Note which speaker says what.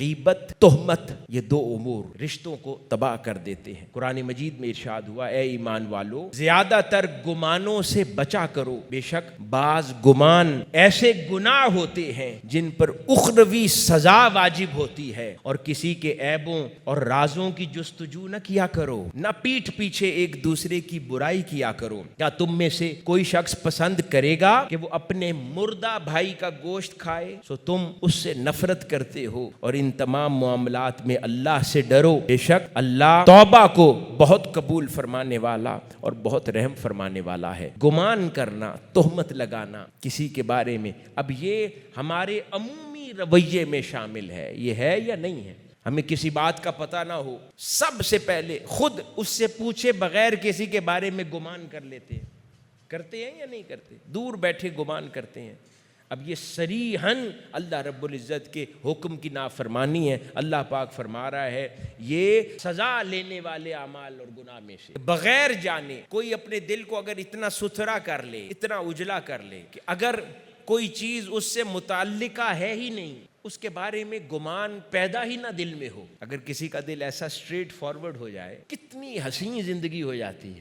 Speaker 1: غیبت، تہمت، یہ دو امور رشتوں کو تباہ کر دیتے ہیں۔ قرآن مجید میں ارشاد ہوا، اے ایمان والو زیادہ تر گمانوں سے بچا کرو، بے شک بعض گمان ایسے گناہ ہوتے ہیں جن پر اخروی سزا واجب ہوتی ہے، اور کسی کے عیبوں اور رازوں کی جستجو نہ کیا کرو، نہ پیٹھ پیچھے ایک دوسرے کی برائی کیا کرو۔ کیا تم میں سے کوئی شخص پسند کرے گا کہ وہ اپنے مردہ بھائی کا گوشت کھائے؟ سو تم اس سے نفرت کرتے ہو، اور ان تمام معاملات میں اللہ سے ڈرو، بے شک اللہ توبہ کو بہت قبول فرمانے والا اور بہت رحم فرمانے والا ہے۔ گمان کرنا، تہمت لگانا کسی کے بارے میں، اب یہ ہمارے عمومی رویے میں شامل ہے، یہ ہے یا نہیں ہے؟ ہمیں کسی بات کا پتہ نہ ہو، سب سے پہلے خود اس سے پوچھے بغیر کسی کے بارے میں گمان کر لیتے ہیں، کرتے ہیں یا نہیں کرتے؟ دور بیٹھے گمان کرتے ہیں۔ اب یہ صریحاً اللہ رب العزت کے حکم کی نافرمانی ہے۔ اللہ پاک فرما رہا ہے یہ سزا لینے والے اعمال اور گناہ میں سے، بغیر جانے کوئی اپنے دل کو اگر اتنا ستھرا کر لے، اتنا اجلا کر لے کہ اگر کوئی چیز اس سے متعلقہ ہے ہی نہیں، اس کے بارے میں گمان پیدا ہی نہ دل میں ہو، اگر کسی کا دل ایسا اسٹریٹ فارورڈ ہو جائے، کتنی حسین زندگی ہو جاتی ہے۔